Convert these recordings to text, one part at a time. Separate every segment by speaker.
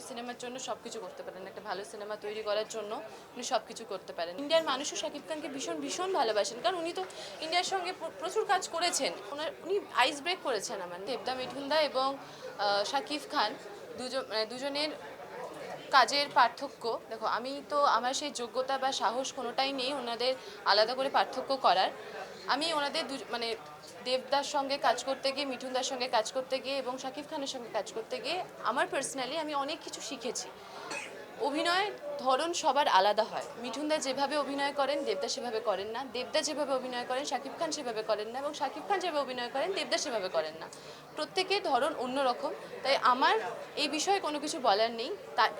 Speaker 1: সিনেমার জন্য সব কিছু করতে পারেন, একটা ভালো সিনেমা তৈরি করার জন্য উনি সব কিছু করতে পারেন। ইন্ডিয়ার মানুষও শাকিব খানকে ভীষণ ভীষণ ভালোবাসেন, কারণ উনি তো ইন্ডিয়ার সঙ্গে প্রচুর কাজ করেছেন। উনি আইস ব্রেক করেছেন আমার দেবদা মিঠুনদা এবং শাকিব খান দুজনের কাজের পার্থক্য। দেখো, আমি তো আমার সেই যোগ্যতা বা সাহস কোনোটাই নেই ওনাদের আলাদা করে পার্থক্য করার। আমি ওনাদের দেবদার সঙ্গে কাজ করতে গিয়ে, মিঠুনদার সঙ্গে কাজ করতে গিয়ে এবং শাকিব খানের সঙ্গে কাজ করতে গিয়ে আমার পার্সোনালি আমি অনেক কিছু শিখেছি। অভিনয় ধরন সবার আলাদা হয়। মিঠুনদা যেভাবে অভিনয় করেন দেবদা সেভাবে করেন না, দেবদা যেভাবে অভিনয় করেন শাকিব খান সেভাবে করেন না, এবং শাকিব খান যেভাবে অভিনয় করেন দেবদা সেভাবে করেন না। প্রত্যেকের ধরন অন্যরকম, তাই আমার এই বিষয়ে কোনো কিছু বলার নেই। তাই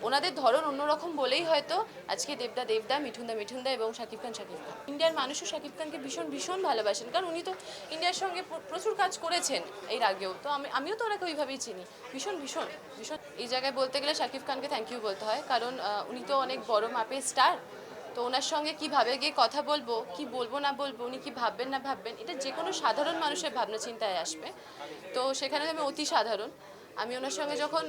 Speaker 1: ওনাদের ধরন অন্যরকম বলেই হয়তো আজকে দেবদা দেবদা, মিঠুনদা এবং শাকিব খান। ইন্ডিয়ার মানুষও শাকিব খানকে ভীষণ ভীষণ ভালোবাসেন, কারণ উনি তো ইন্ডিয়ার সঙ্গে প্রচুর কাজ করেছেন এর আগেও। তো আমিও তো ওনাকে ওইভাবেই চিনি। ভীষণ ভীষণ ভীষণ এই জায়গায় বলতে গেলে শাকিব খানকে থ্যাংক ইউ বলতে হয়, কারণ উনি তো অনেক বড় মাপের স্টার। তো ওনার সঙ্গে কীভাবে গিয়ে কথা বলবো, কি বলবো না বলবো, উনি কি ভাববেন না ভাববেন, এটা যে কোনো সাধারণ মানুষের ভাবনা চিন্তায় আসবে। তো সেখানে আমি অতি সাধারণ। আমি ওনার সঙ্গে যখন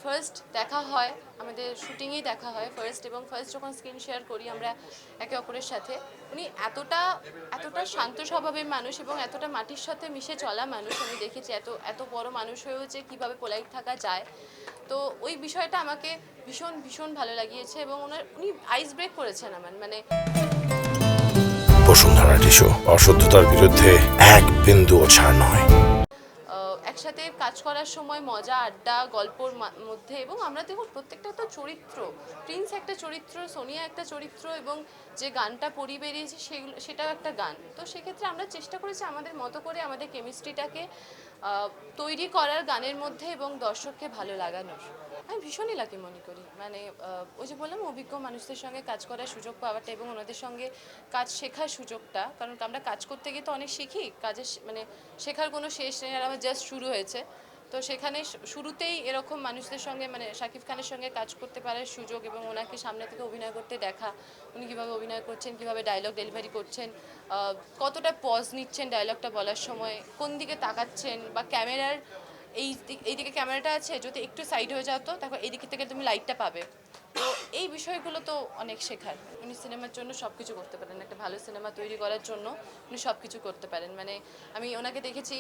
Speaker 1: ফার্স্ট দেখা হয়, আমাদের শুটিংয়েই দেখা হয় ফার্স্ট, এবং ফার্স্ট যখন স্ক্রিন শেয়ার করি আমরা একে অপরের সাথে, উনি এতটা শান্ত স্বভাবের মানুষ এবং এতটা মাটির সাথে মিশে চলা মানুষ আমি দেখেছি। এত বড় মানুষ হয়েও যে কীভাবে পোলাইট থাকা যায়, তো ওই বিষয়টা আমাকে ভীষণ ভীষণ ভালো লাগিয়েছে। এবং উনি আইস ব্রেক করেছেন আমার, মানে
Speaker 2: বসুন্ধরা টিস্যু অশুদ্ধতার বিরুদ্ধে এক বিন্দুও ছাড় নয়।
Speaker 1: একসাথে কাজ করার সময় মজা, আড্ডা, গল্পর মধ্যে, এবং আমরা দেখুন প্রত্যেকটা তো চরিত্র, প্রিন্স একটা চরিত্র, সোনিয়া একটা চরিত্র, এবং যে গানটা পরি বেরিয়েছে সেটাও একটা গান। তো সেক্ষেত্রে আমরা চেষ্টা করেছি আমাদের মতো করে আমাদের কেমিস্ট্রিটাকে তৈরি করার গানের মধ্যে এবং দর্শককে ভালো লাগানোর। আমি ভীষণই লাকি মনে করি, মানে ওই যে বললাম অভিজ্ঞ মানুষদের সঙ্গে কাজ করার সুযোগ পাওয়াটা এবং ওনাদের সঙ্গে কাজ শেখার সুযোগটা, কারণ আমরা কাজ করতে গিয়ে তো অনেক শিখি, কাজের মানে শেখার কোনো শেষ নেই, আর আমার জাস্ট শুরু হয়েছে। তো সেখানে শুরুতেই এরকম মানুষদের সঙ্গে, মানে শাকিব খানের সঙ্গে কাজ করতে পারার সুযোগ এবং ওনাকে সামনে থেকে অভিনয় করতে দেখা, উনি কীভাবে অভিনয় করছেন, কীভাবে ডায়লগ ডেলিভারি করছেন, কতটা পজ নিচ্ছেন ডায়লগটা বলার সময়, কোন দিকে তাকাচ্ছেন, বা ক্যামেরার এইদিকে ক্যামেরাটা আছে, যদি একটু সাইড হয়ে যাও তো তারপর এই দিক থেকে তুমি লাইটটা পাবে। তো এই বিষয়গুলো তো অনেক শেখার। উনি সিনেমার জন্য সব কিছু করতে পারেন, একটা ভালো সিনেমা তৈরি করার জন্য উনি সব কিছু করতে পারেন। মানে আমি ওনাকে দেখেছি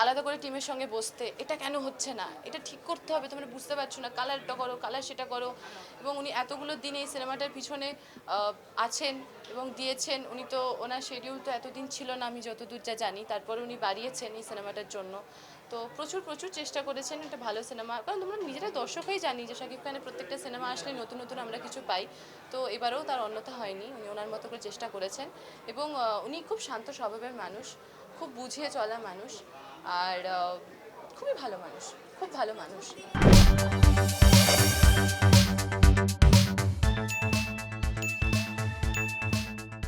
Speaker 1: আলাদা করে টিমের সঙ্গে বসতে, এটা কেন হচ্ছে না, এটা ঠিক করতে হবে, তোমরা বুঝতে পারছো না, কালারটা করো, কালার সেটা করো। এবং উনি এতগুলো দিন এই সিনেমাটার পিছনে আছেন এবং দিয়েছেন। উনি তো ওনার শিডিউল তো এতদিন ছিল না আমি যতদূর যা জানি, তারপরে উনি বাড়িয়েছেন এই সিনেমাটার জন্য। তো প্রচুর চেষ্টা করেছেন একটা ভালো সিনেমা, কারণ তোমরা নিজেরা দর্শকই জানি যে শাকিব খানের প্রত্যেকটা সিনেমা আসলে নতুন নতুন আমরা কিছু পাই। তো এবারেও তার অন্যথা হয়নি, উনি ওনার মতো করে চেষ্টা করেছেন। এবং উনি খুব শান্ত স্বভাবের মানুষ, খুব বুঝিয়ে চলা মানুষ, আর খুবই ভালো মানুষ, খুব ভালো মানুষ।